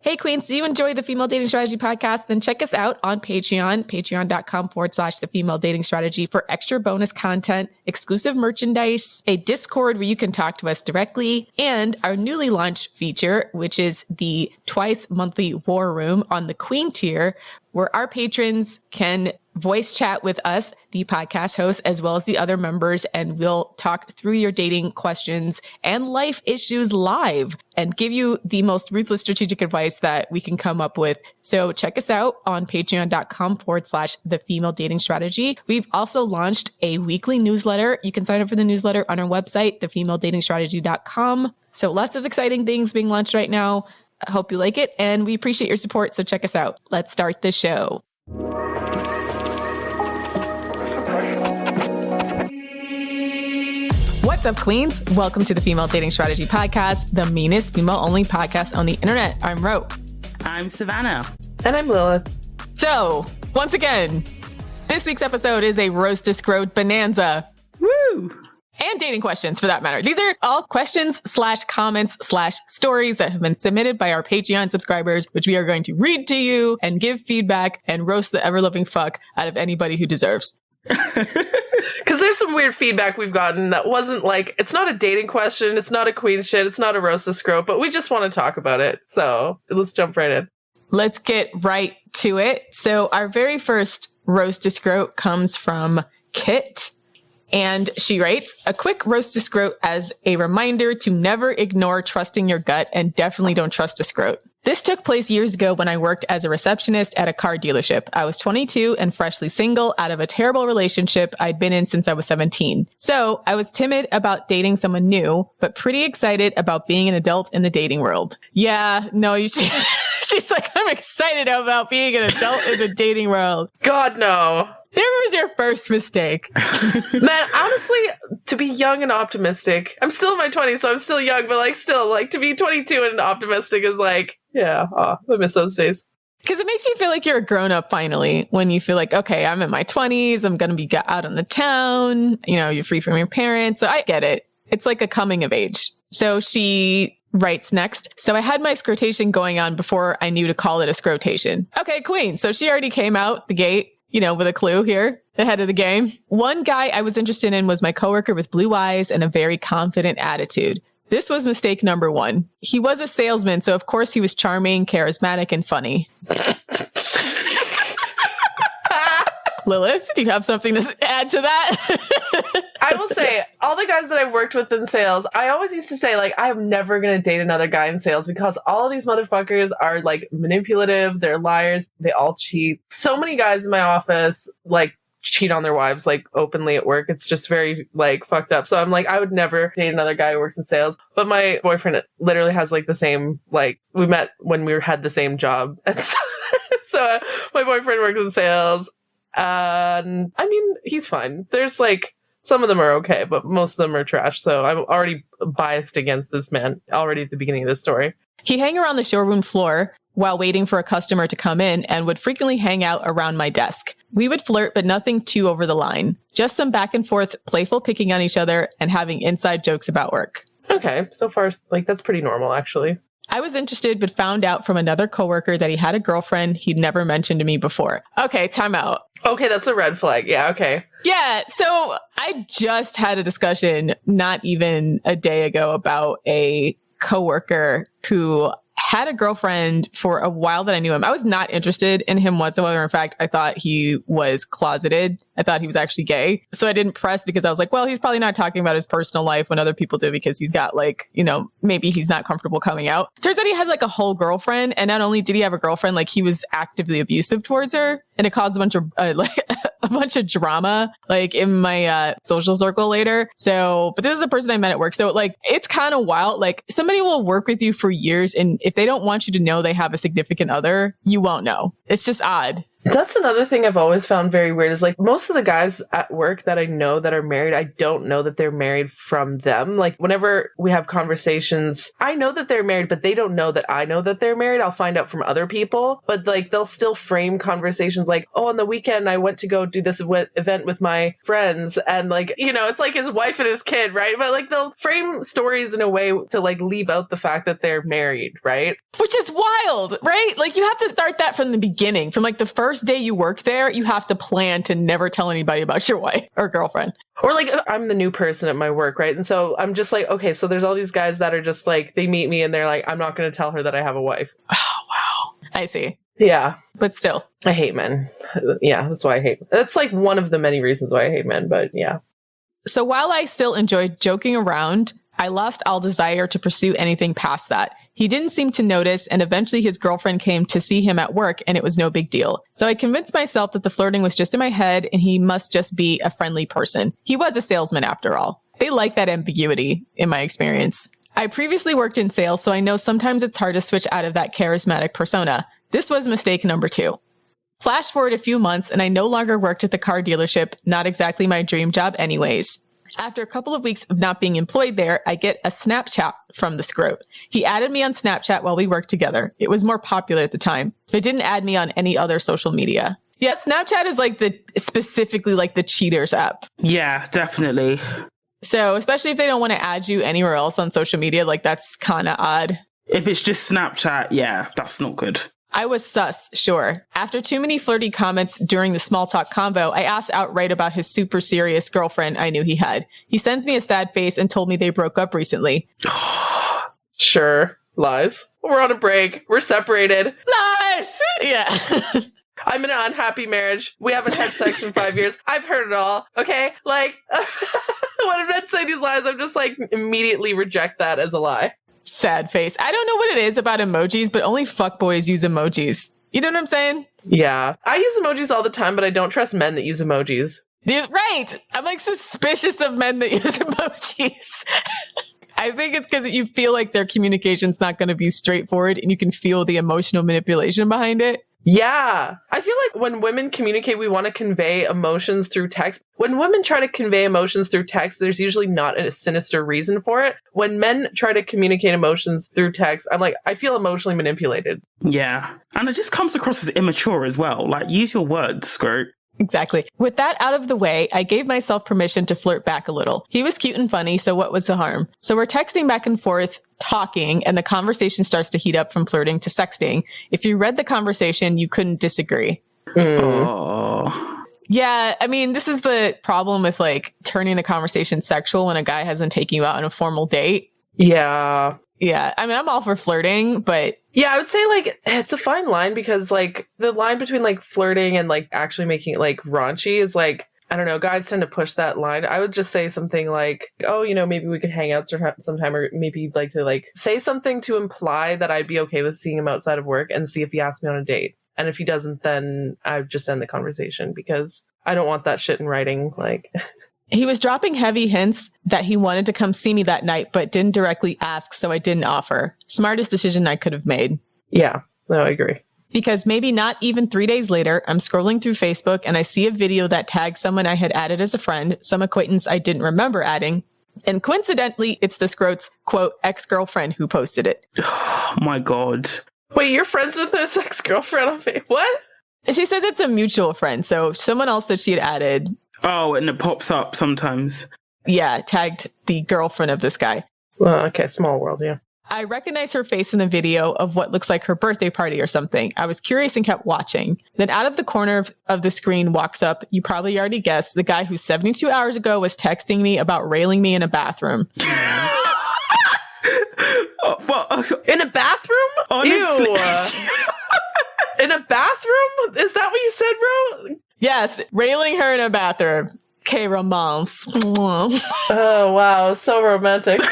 Hey, Queens, do you enjoy the Female Dating Strategy podcast? Then check us out on Patreon, patreon.com/the Female Dating Strategy for extra bonus content, exclusive merchandise, a Discord where you can talk to us directly, and our newly launched feature, which is the twice monthly war room on the Queen tier, where our patrons can voice chat with us, the podcast host, as well as the other members, and we'll talk through your dating questions and life issues live and give you the most ruthless strategic advice that we can come up with. So check us out on patreon.com/the Female Dating Strategy. We've also launched a weekly newsletter. You can sign up for the newsletter on our website, thefemaledatingsstrategy.com. So lots of exciting things being launched right now. I hope you like it, and we appreciate your support. So check us out. Let's start the show. What's up, Queens? Welcome to the Female Dating Strategy Podcast, the meanest female-only podcast on the internet. I'm Ro. I'm Savannah. And I'm Lilith. So, once again, this week's episode is a roast to scrote bonanza. Woo! And dating questions, for that matter. These are all questions/comments/stories that have been submitted by our Patreon subscribers, which we are going to read to you and give feedback and roast the ever-loving fuck out of anybody who deserves. Because there's some weird feedback we've gotten that wasn't like, it's not a dating question, it's not a queen shit, it's not a roast to scrote, but we just want to talk about it. So let's jump right in. Let's get right to it. So our very first roast to scrote comes from Kit. And she writes, a quick roast to scrote as a reminder to never ignore trusting your gut and definitely don't trust a scrote. This took place years ago when I worked as a receptionist at a car dealership. I was 22 and freshly single out of a terrible relationship I'd been in since I was 17. So I was timid about dating someone new, but pretty excited about being an adult in the dating world. Yeah, no, you should. She's like, I'm excited about being an adult in the dating world. God, no. There was your first mistake. Man, honestly, to be young and optimistic, I'm still in my 20s, so I'm still young, but still, to be 22 and optimistic is yeah, I miss those days. Because it makes you feel like you're a grown-up finally, when you feel like, okay, I'm in my 20s, I'm going to be out on the town, you're free from your parents. So I get it. It's like a coming of age. So she writes next. So I had my scrotation going on before I knew to call it a scrotation. Okay, queen. So she already came out the gate, with a clue here, ahead of the game. One guy I was interested in was my coworker with blue eyes and a very confident attitude. This was mistake number one. He was a salesman, so of course he was charming, charismatic, and funny. Lilith, do you have something to add to that? I will say, all the guys that I've worked with in sales, I always used to say, I am never going to date another guy in sales because all of these motherfuckers are, manipulative, they're liars, they all cheat. So many guys in my office, cheat on their wives, openly at work. It's just very, fucked up. So I'm I would never date another guy who works in sales. But my boyfriend literally has, the same, we met when we had the same job. And so my boyfriend works in sales. And he's fine. There's some of them are okay, but most of them are trash. So I'm already biased against this man already at the beginning of this story. He hung around the showroom floor while waiting for a customer to come in and would frequently hang out around my desk. We would flirt, but nothing too over the line. Just some back and forth, playful picking on each other and having inside jokes about work. Okay. So far, that's pretty normal, actually. I was interested, but found out from another coworker that he had a girlfriend he'd never mentioned to me before. Okay, time out. Okay, that's a red flag. Yeah, okay. Yeah, so I just had a discussion not even a day ago about a coworker who had a girlfriend for a while that I knew him. I was not interested in him whatsoever. In fact, I thought he was closeted. I thought he was actually gay. So I didn't press because I was like, well, he's probably not talking about his personal life when other people do because he's got maybe he's not comfortable coming out. Turns out he had a whole girlfriend. And not only did he have a girlfriend, he was actively abusive towards her. And it caused a bunch of a bunch of drama in my social circle later. So, but this is a person I met at work. So it's kind of wild. Somebody will work with you for years, and if they don't want you to know they have a significant other, you won't know. It's just odd. That's another thing I've always found very weird is like most of the guys at work that I know that are married, I don't know that they're married from them. Like whenever we have conversations, I know that they're married, but they don't know that I know that they're married. I'll find out from other people, but like they'll still frame conversations like, oh, on the weekend I went to go do this event with my friends. And like, you know, it's like his wife and his kid, right? But like they'll frame stories in a way to like leave out the fact that they're married, right? Which is wild, right? Like you have to start that from the beginning. From like the first day you work there, you have to plan to never tell anybody about your wife or girlfriend. Or like I'm the new person at my work, right? And so I'm just like, okay, so there's all these guys that are just like, they meet me and they're like, I'm not going to tell her that I have a wife. Oh, wow. I see. Yeah. But still. I hate men. Yeah, that's why I hate. That's like one of the many reasons why I hate men, but yeah. So while I still enjoyed joking around, I lost all desire to pursue anything past that. He didn't seem to notice, and eventually his girlfriend came to see him at work, and it was no big deal. So I convinced myself that the flirting was just in my head, and he must just be a friendly person. He was a salesman after all. They like that ambiguity, in my experience. I previously worked in sales, so I know sometimes it's hard to switch out of that charismatic persona. This was mistake number 2. Flash forward a few months, and I no longer worked at the car dealership, not exactly my dream job anyways. After a couple of weeks of not being employed there, I get a Snapchat from the scrote. He added me on Snapchat while we worked together. It was more popular at the time. So he didn't add me on any other social media. Yeah, Snapchat is like specifically like the cheaters app. Yeah, definitely. So especially if they don't want to add you anywhere else on social media, like that's kind of odd. If it's just Snapchat, yeah, that's not good. I was sus, sure. After too many flirty comments during the small talk convo, I asked outright about his super serious girlfriend I knew he had. He sends me a sad face and told me they broke up recently. Sure. Lies. We're on a break. We're separated. Lies! Yeah. I'm in an unhappy marriage. We haven't had sex in 5 years. I've heard it all. Okay? Like, when men say these lies, I'm just like, immediately reject that as a lie. Sad face. I don't know what it is about emojis, but only fuckboys use emojis. You know what I'm saying? Yeah. I use emojis all the time, but I don't trust men that use emojis. Right. I'm like suspicious of men that use emojis. I think it's because you feel like their communication's not going to be straightforward and you can feel the emotional manipulation behind it. Yeah. I feel like when women communicate, we want to convey emotions through text. When women try to convey emotions through text, there's usually not a sinister reason for it. When men try to communicate emotions through text, I'm like, I feel emotionally manipulated. Yeah. And it just comes across as immature as well. Like, use your words, scrote. Exactly. With that out of the way, I gave myself permission to flirt back a little. He was cute and funny, so what was the harm? So we're texting back and forth, talking, and the conversation starts to heat up from flirting to sexting. If you read the conversation, you couldn't disagree. Oh. Yeah, I mean, this is the problem with like turning the conversation sexual when a guy hasn't taken you out on a formal date. Yeah. Yeah, I mean, I'm all for flirting, but... Yeah, I would say, like, it's a fine line because, like, the line between, like, flirting and, like, actually making it, like, raunchy is, like, I don't know, guys tend to push that line. I would just say something like, oh, you know, maybe we could hang out sometime, or maybe you'd like to, like, say something to imply that I'd be okay with seeing him outside of work and see if he asks me on a date. And if he doesn't, then I would just end the conversation because I don't want that shit in writing, like... He was dropping heavy hints that he wanted to come see me that night, but didn't directly ask, so I didn't offer. Smartest decision I could have made. Yeah, no, I agree. Because maybe not even 3 days later, I'm scrolling through Facebook and I see a video that tags someone I had added as a friend, some acquaintance I didn't remember adding. And coincidentally, it's the scrote's, quote, ex-girlfriend who posted it. Oh my God. Wait, you're friends with this ex-girlfriend on Facebook? What? She says it's a mutual friend, so someone else that she had added. Oh, and it pops up sometimes. Yeah, tagged the girlfriend of this guy. Well, okay, small world, yeah. I recognize her face in the video of what looks like her birthday party or something. I was curious and kept watching. Then out of the corner of the screen walks up, you probably already guessed, the guy who 72 hours ago was texting me about railing me in a bathroom. In a bathroom? Honestly. Ew. In a bathroom? Is that what you said, bro? Yes, railing her in a bathroom. Que romance. Oh, wow. So romantic.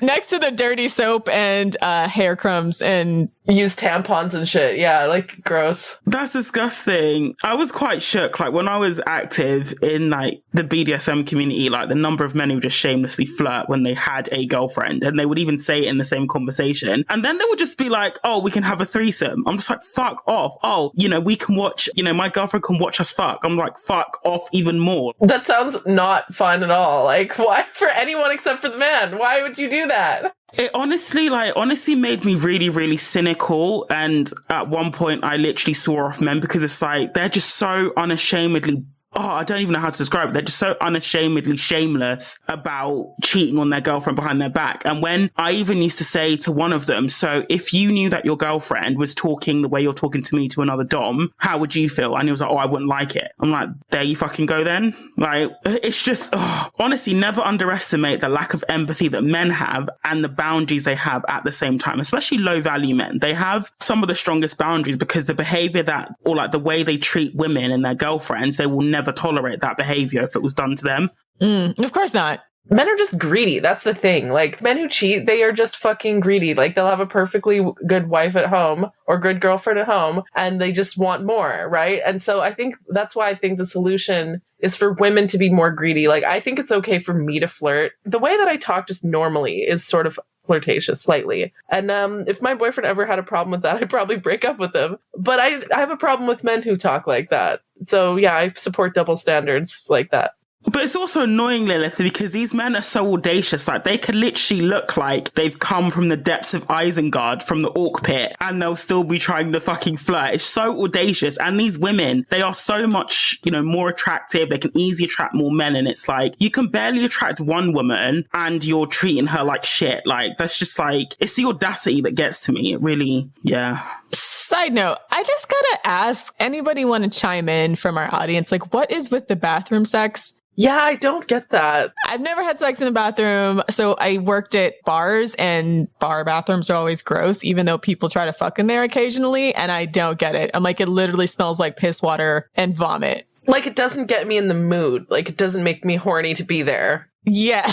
Next to the dirty soap and hair crumbs and use tampons and shit. Yeah, like gross. That's disgusting. I was quite shook. Like when I was active in like the BDSM community, like the number of men who just shamelessly flirt when they had a girlfriend, and they would even say it in the same conversation. And then they would just be like, oh, we can have a threesome. I'm just like, fuck off. Oh, we can watch, my girlfriend can watch us fuck. I'm like, fuck off even more. That sounds not fun at all. Like, why for anyone except for the man? Why would you do that? It honestly made me really, really cynical. And at one point I literally swore off men because it's like, they're just so unashamedly, I don't even know how to describe it. They're just so unashamedly shameless about cheating on their girlfriend behind their back. And when I even used to say to one of them, so if you knew that your girlfriend was talking the way you're talking to me to another dom, how would you feel? And he was like, oh, I wouldn't like it. I'm like, there you fucking go then. Like, it's just, honestly, never underestimate the lack of empathy that men have and the boundaries they have at the same time, especially low value men. They have some of the strongest boundaries because the behavior or like the way they treat women and their girlfriends, they will never tolerate that behavior if it was done to them. Of course not. Men are just greedy. That's the thing. Like, men who cheat, they are just fucking greedy. Like, they'll have a perfectly good wife at home or good girlfriend at home, and they just want more, right? And so I think that's why I think the solution is for women to be more greedy. Like, I think it's okay for me to flirt. The way that I talk just normally is sort of flirtatious slightly. And if my boyfriend ever had a problem with that, I'd probably break up with him. But I have a problem with men who talk like that. So yeah, I support double standards like that. But it's also annoying, Lilith, because these men are so audacious. Like, they could literally look like they've come from the depths of Isengard from the orc pit, and they'll still be trying to fucking flirt. It's so audacious. And these women, they are so much, more attractive. They can easily attract more men. And it's like, you can barely attract one woman and you're treating her like shit. Like, that's just like, it's the audacity that gets to me. It really, yeah. Side note, I just gotta ask, anybody want to chime in from our audience? Like, what is with the bathroom sex? Yeah, I don't get that. I've never had sex in a bathroom. So I worked at bars, and bar bathrooms are always gross, even though people try to fuck in there occasionally. And I don't get it. I'm like, it literally smells like piss water and vomit. Like, it doesn't get me in the mood. Like, it doesn't make me horny to be there. Yeah,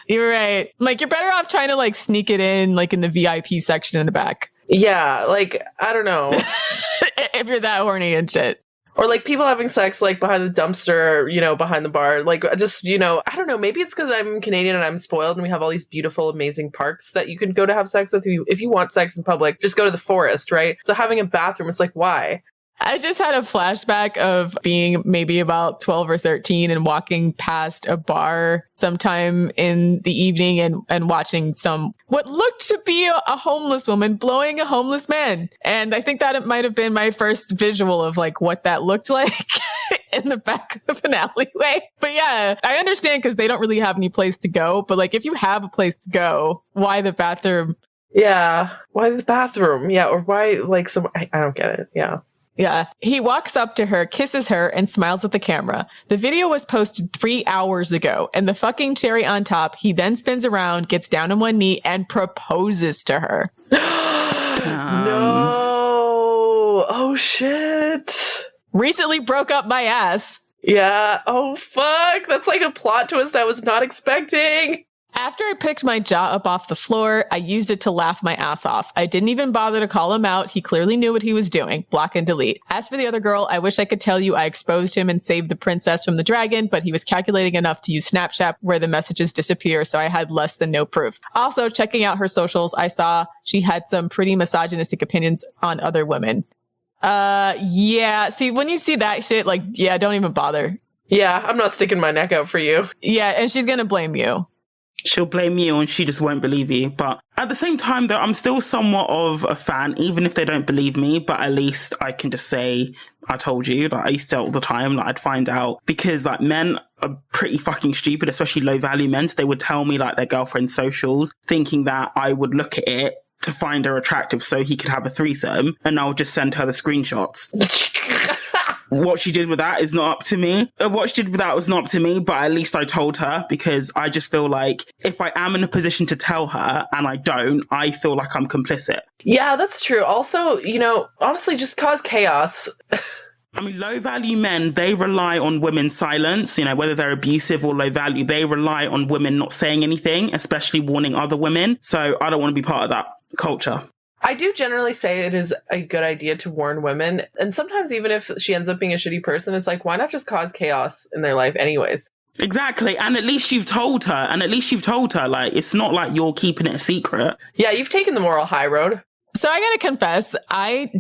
you're right. Like, you're better off trying to like sneak it in, like in the VIP section in the back. Yeah, like, I don't know. If you're that horny and shit. Or like people having sex like behind the dumpster, behind the bar. Like, just, I don't know. Maybe it's because I'm Canadian and I'm spoiled and we have all these beautiful, amazing parks that you can go to have sex with. If you want sex in public, just go to the forest, right? So having a bathroom, it's like, why? I just had a flashback of being maybe about 12 or 13 and walking past a bar sometime in the evening and watching what looked to be a homeless woman blowing a homeless man. And I think that it might have been my first visual of like what that looked like in the back of an alleyway. But yeah, I understand because they don't really have any place to go. But like, if you have a place to go, why the bathroom? Yeah. Why the bathroom? Yeah. Or why like I don't get it. Yeah. Yeah. He walks up to her, kisses her, and smiles at the camera. The video was posted 3 hours ago, and the fucking cherry on top, he then spins around, gets down on one knee, and proposes to her. No. Oh, shit. Recently broke up my ass. Yeah. Oh, fuck. That's like a plot twist I was not expecting. After I picked my jaw up off the floor, I used it to laugh my ass off. I didn't even bother to call him out. He clearly knew what he was doing. Block and delete. As for the other girl, I wish I could tell you I exposed him and saved the princess from the dragon, but he was calculating enough to use Snapchat where the messages disappear, so I had less than no proof. Also, checking out her socials, I saw she had some pretty misogynistic opinions on other women. Yeah. See, when you see that shit, like, yeah, don't even bother. Yeah, I'm not sticking my neck out for you. Yeah, and she's gonna blame you. She'll blame you and she just won't believe you. But at the same time, though, I'm still somewhat of a fan, even if they don't believe me. But at least I can just say, I told you. Like, I used to all the time. Like, I'd find out because like men are pretty fucking stupid, especially low value men. So they would tell me like their girlfriend's socials, thinking that I would look at it to find her attractive so he could have a threesome, and I would just send her the screenshots. What she did with that is not up to me. What she did with that was not up to me, but at least I told her because I just feel like if I am in a position to tell her and I don't, I feel like I'm complicit. Yeah, that's true. Also, honestly, just cause chaos. I mean, low value men, they rely on women's silence, whether they're abusive or low value, they rely on women not saying anything, especially warning other women. So I don't want to be part of that culture. I do generally say it is a good idea to warn women. And sometimes even if she ends up being a shitty person, it's like, why not just cause chaos in their life anyways? Exactly. And at least you've told her. Like, it's not like you're keeping it a secret. Yeah, you've taken the moral high road. So I gotta confess, I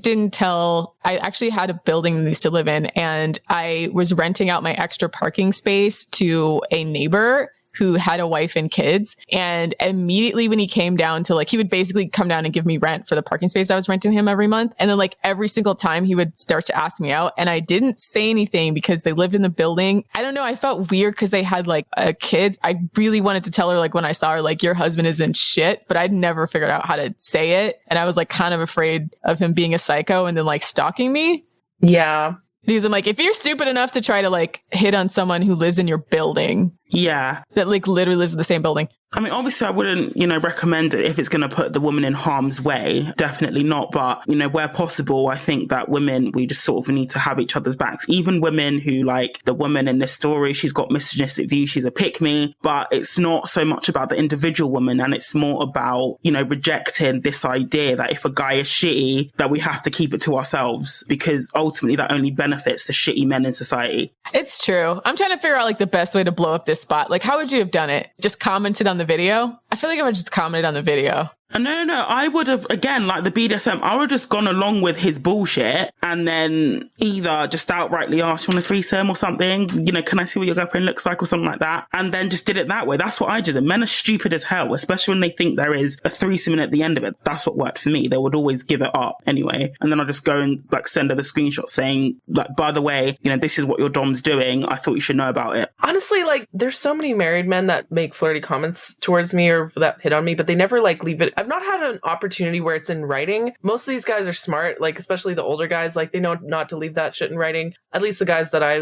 actually had a building that I used to live in, and I was renting out my extra parking space to a neighbor who had a wife and kids. And immediately when he came down to he would basically come down and give me rent for the parking space I was renting him every month. And then every single time he would start to ask me out, and I didn't say anything because they lived in the building. I don't know. I felt weird because they had a kid. I really wanted to tell her when I saw her, your husband isn't shit, but I'd never figured out how to say it. And I was kind of afraid of him being a psycho and then stalking me. Yeah. Because I'm if you're stupid enough to try to hit on someone who lives in your building. Yeah. That literally lives in the same building. I mean, obviously I wouldn't, recommend it if it's going to put the woman in harm's way. Definitely not. But, where possible, I think that women, we just sort of need to have each other's backs. Even women who the woman in this story, she's got misogynistic views, she's a pick-me, but it's not so much about the individual woman, and it's more about, rejecting this idea that if a guy is shitty, that we have to keep it to ourselves, because ultimately that only benefits the shitty men in society. It's true. I'm trying to figure out the best way to blow up this spot. How would you have done it? Just commented on the video? I feel like I would just commented on the video. No. I would have, again, the BDSM, I would have just gone along with his bullshit and then either just outrightly asked, you want a threesome or something? Can I see what your girlfriend looks like or something like that? And then just did it that way. That's what I did. And men are stupid as hell, especially when they think there is a threesome at the end of it. That's what worked for me. They would always give it up anyway. And then I'll just go and send her the screenshot saying, by the way, this is what your dom's doing. I thought you should know about it. Honestly, there's so many married men that make flirty comments towards me or that hit on me, but they never leave it. I've not had an opportunity where it's in writing. Most of these guys are smart, especially the older guys, they know not to leave that shit in writing. At least the guys that I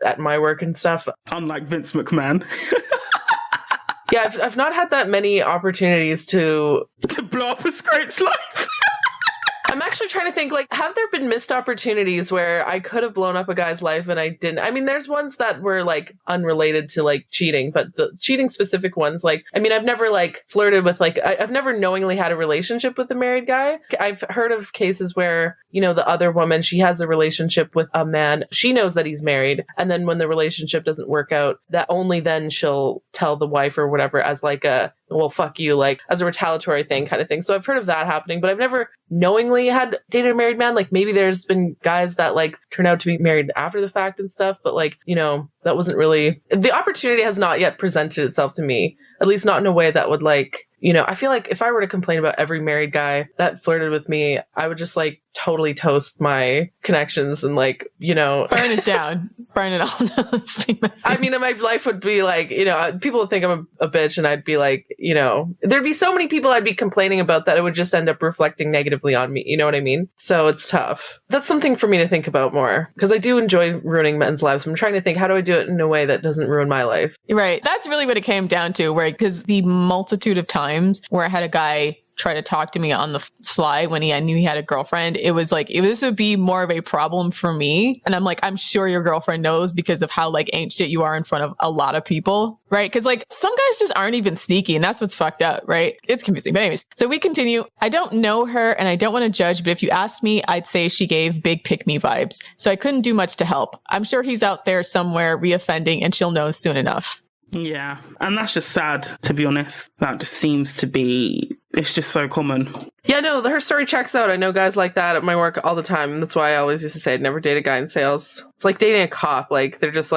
at my work and stuff. Unlike Vince McMahon. Yeah, I've not had that many opportunities to blow up a scrote's life. I'm actually trying to think, have there been missed opportunities where I could have blown up a guy's life and I didn't? I mean, there's ones that were unrelated to cheating, but the cheating specific ones, I've never flirted with I've never knowingly had a relationship with a married guy. I've heard of cases where, the other woman, she has a relationship with a man. She knows that he's married. And then when the relationship doesn't work out, that only then she'll tell the wife or whatever as well, fuck you, as a retaliatory thing kind of thing. So I've heard of that happening, but I've never knowingly had dated a married man. Maybe there's been guys that turn out to be married after the fact and stuff, but that wasn't really, the opportunity has not yet presented itself to me, at least not in a way that would I feel if I were to complain about every married guy that flirted with me, I would just totally toast my connections and burn it down, burn it all down. I mean, my life would be people would think I'm a bitch, and I'd be there'd be so many people I'd be complaining about that it would just end up reflecting negatively on me. You know what I mean? So it's tough. That's something for me to think about more, because I do enjoy ruining men's lives. I'm trying to think, how do I do it in a way that doesn't ruin my life? Right. That's really what it came down to, because the multitude of times where I had a guy try to talk to me on the sly when I knew he had a girlfriend, it was this would be more of a problem for me. And I'm I'm sure your girlfriend knows because of how ain't shit you are in front of a lot of people, right? Because some guys just aren't even sneaky, and that's what's fucked up, right? It's confusing. But anyways, so we continue. I don't know her and I don't want to judge, but if you asked me, I'd say she gave big pick-me vibes. So I couldn't do much to help. I'm sure he's out there somewhere reoffending, and she'll know soon enough. Yeah, and that's just sad, to be honest. That just seems to be, it's just so common. Yeah, no, her story checks out. I know guys like that at my work all the time. That's why I always used to say I'd never date a guy in sales. It's like dating a cop. They're just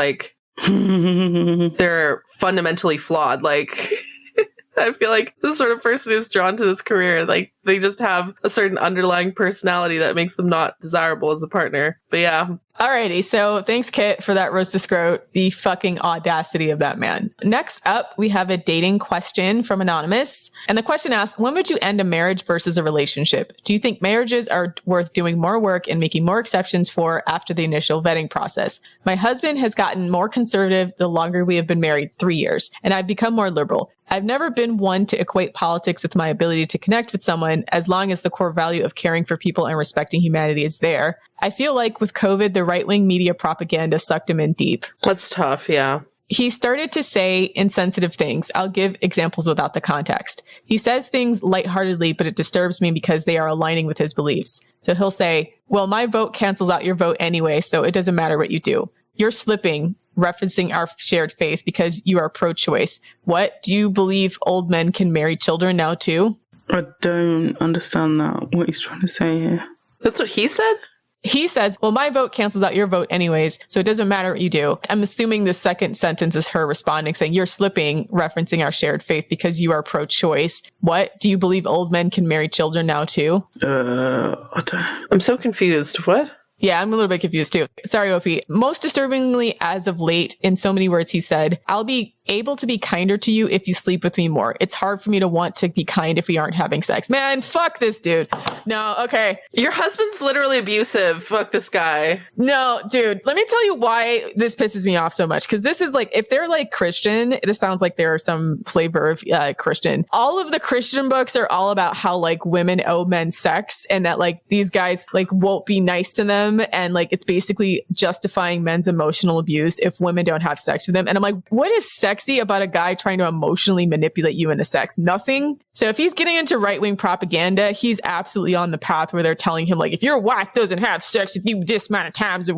they're fundamentally flawed. I feel this sort of person who's drawn to this career, they just have a certain underlying personality that makes them not desirable as a partner. But yeah. Alrighty, so thanks, Kit, for that roast to scrote. The fucking audacity of that man. Next up, we have a dating question from Anonymous. And the question asks, when would you end a marriage versus a relationship? Do you think marriages are worth doing more work and making more exceptions for after the initial vetting process? My husband has gotten more conservative the longer we have been married, 3 years, and I've become more liberal. I've never been one to equate politics with my ability to connect with someone as long as the core value of caring for people and respecting humanity is there. I feel with COVID, the right-wing media propaganda sucked him in deep. That's tough, yeah. He started to say insensitive things. I'll give examples without the context. He says things lightheartedly, but it disturbs me because they are aligning with his beliefs. So he'll say, well, my vote cancels out your vote anyway, so it doesn't matter what you do. You're slipping, referencing our shared faith because you are pro-choice. What? Do you believe old men can marry children now too? I don't understand that, what he's trying to say here. That's what he said? He says, well, my vote cancels out your vote anyways, so it doesn't matter what you do. I'm assuming the second sentence is her responding, saying, you're slipping, referencing our shared faith because you are pro-choice. What? Do you believe old men can marry children now too? I don't... I'm so confused. What? Yeah, I'm a little bit confused too. Sorry, OP. Most disturbingly, as of late, in so many words, he said, I'll be able to be kinder to you if you sleep with me more. It's hard for me to want to be kind if we aren't having sex. Man, fuck this dude. No, okay. Your husband's literally abusive. Fuck this guy. No, dude, let me tell you why this pisses me off so much. Because this is like, if they're like Christian, this sounds like they're some flavor of Christian. All of the Christian books are all about how like women owe men sex and that like these guys like won't be nice to them. And like, it's basically justifying men's emotional abuse if women don't have sex with them. And I'm like, what is sexy about a guy trying to emotionally manipulate you into sex? Nothing. So if he's getting into right-wing propaganda, he's absolutely on the path where they're telling him like, if your wife doesn't have sex with you this amount of times,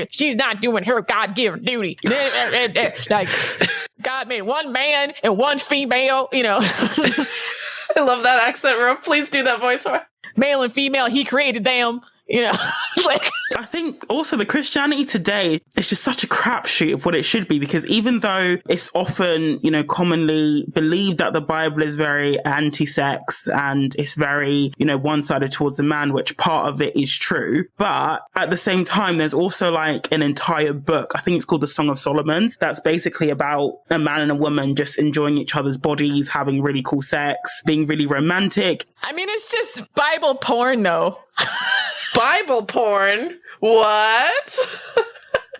she's not doing her God-given duty. Like, God made one man and one female, you know. I love that accent, Ro. Please do that voice for male and female, he created them. You know, like I think also the Christianity today is just such a crapshoot of what it should be, because even though it's often, you know, commonly believed that the Bible is very anti-sex and it's very, you know, one-sided towards the man, which part of it is true. But at the same time, there's also like an entire book, I think it's called the Song of Solomon, that's basically about a man and a woman just enjoying each other's bodies, having really cool sex, being really romantic. I mean, it's just Bible porn though. Bible porn? What?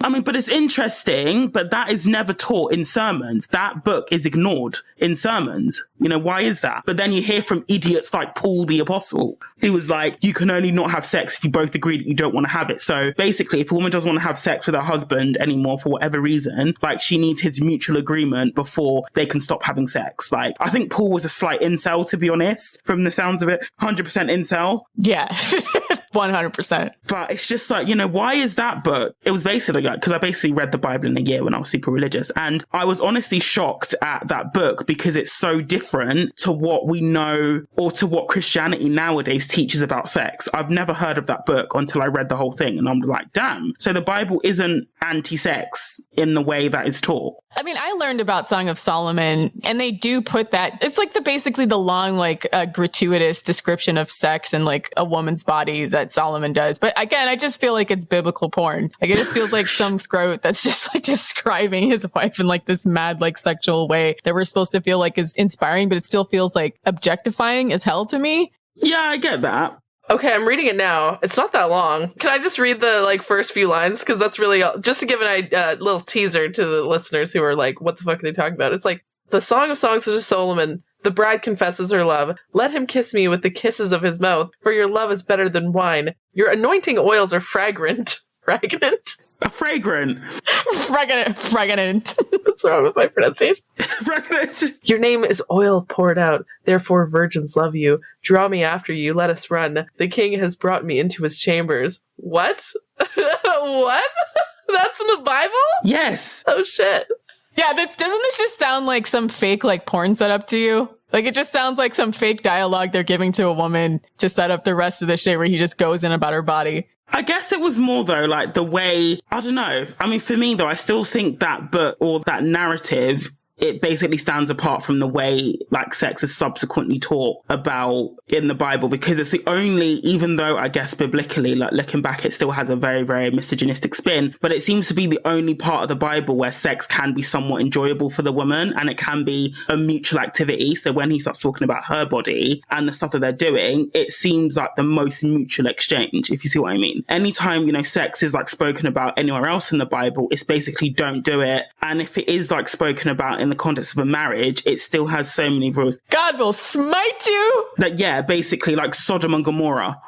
I mean, but it's interesting, but that is never taught in sermons. That book is ignored in sermons. You know, why is that? But then you hear from idiots like Paul the Apostle, who was like, you can only not have sex if you both agree that you don't want to have it. So basically, if a woman doesn't want to have sex with her husband anymore for whatever reason, like she needs his mutual agreement before they can stop having sex. Like, I think Paul was a slight incel, to be honest, from the sounds of it. 100% incel. Yeah. 100%. But it's just like, you know, why is that book? It was basically like, because I basically read the Bible in a year when I was super religious. And I was honestly shocked at that book because it's so different to what we know or to what Christianity nowadays teaches about sex. I've never heard of that book until I read the whole thing. And I'm like, damn. So the Bible isn't anti-sex in the way that is taught. I mean, I learned about Song of Solomon and they do put that, it's like basically the long, like gratuitous description of sex and like a woman's body that Solomon does. But again, I just feel like it's biblical porn. Like it just feels like some scrote that's just like describing his wife in like this mad, like sexual way that we're supposed to feel like is inspiring, but it still feels like objectifying as hell to me. Yeah, I get that. Okay, I'm reading it now. It's not that long. Can I just read the like first few lines? Because that's really just to give a little teaser to the listeners who are like, what the fuck are they talking about? It's like the Song of Songs of Solomon. The bride confesses her love. Let him kiss me with the kisses of his mouth, for your love is better than wine. Your anointing oils are fragrant. Fragrant? Fragrant. Fragrant. What's wrong with my pronunciation? Fragrant. Your name is oil poured out. Therefore virgins love you. Draw me after you. Let us run. The king has brought me into his chambers. What? What? That's in the Bible? Yes. Oh shit. Yeah, doesn't this just sound like some fake like porn setup to you? Like it just sounds like some fake dialogue they're giving to a woman to set up the rest of the shit where he just goes in about her body. I guess it was more though, like the way, I don't know. I mean, for me though, I still think that book or that narrative, it basically stands apart from the way like sex is subsequently taught about in the Bible, because it's the only, even though I guess biblically, like looking back, it still has a very, very misogynistic spin, but it seems to be the only part of the Bible where sex can be somewhat enjoyable for the woman and it can be a mutual activity. So when he starts talking about her body and the stuff that they're doing, it seems like the most mutual exchange, if you see what I mean. Anytime, you know, sex is like spoken about anywhere else in the Bible, it's basically don't do it. And if it is like spoken about in the context of a marriage, it still has so many rules. God will smite you. That, yeah, basically like Sodom and Gomorrah.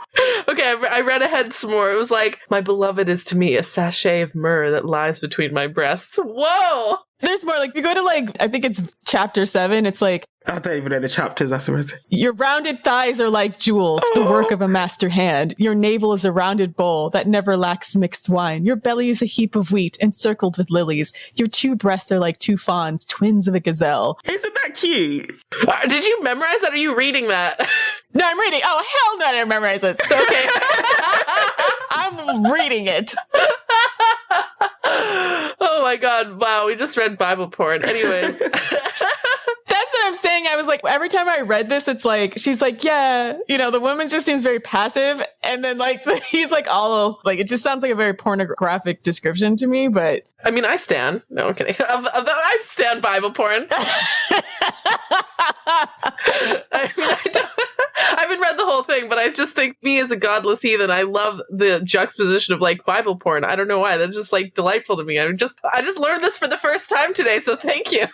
Okay, I read ahead some more. It was like, my beloved is to me a sachet of myrrh that lies between my breasts. Whoa! There's more. Like, if you go to I think it's chapter 7, it's like, I don't even know the chapters. That's what it is. your rounded thighs are like jewels, the work of a master hand. Your navel is a rounded bowl that never lacks mixed wine. Your belly is a heap of wheat encircled with lilies. Your 2 breasts are like 2 fawns, twins of a gazelle. Isn't that cute? Did you memorize that? Or are you reading that? No, I'm reading. Oh, hell no, I didn't memorize this. Okay. I'm reading it. Oh my God. Wow. We just read Bible porn. Anyways. That's what I'm saying. I was like, every time I read this, it's like, she's like, yeah, the woman just seems very passive. And then he's like, all it just sounds like a very pornographic description to me, but. I mean, I stand. No, I'm kidding. I stand Bible porn. I haven't read the whole thing, but I just think me as a godless heathen, I love the juxtaposition of Bible porn. I don't know why. That's just delightful to me. I just learned this for the first time today, so thank you.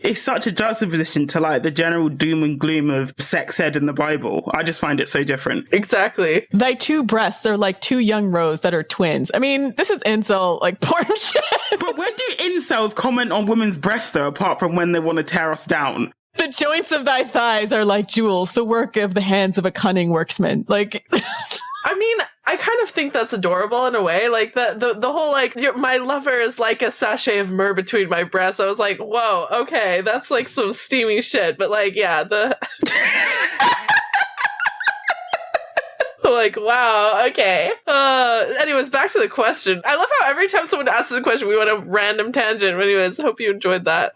It's such a juxtaposition to the general doom and gloom of sex ed in the Bible. I just find it so different. Exactly. Thy 2 breasts are like 2 young roes that are twins. I mean, this is incel porn shit. But when do incels comment on women's breasts though, apart from when they want to tear us down? The joints of thy thighs are like jewels, the work of the hands of a cunning worksman. I mean, I kind of think that's adorable in a way. The whole my lover is like a sachet of myrrh between my breasts. I was like, whoa, okay, that's some steamy shit. But yeah, wow, okay. Anyways, back to the question. I love how every time someone asks us a question, we went a random tangent. Anyways, hope you enjoyed that.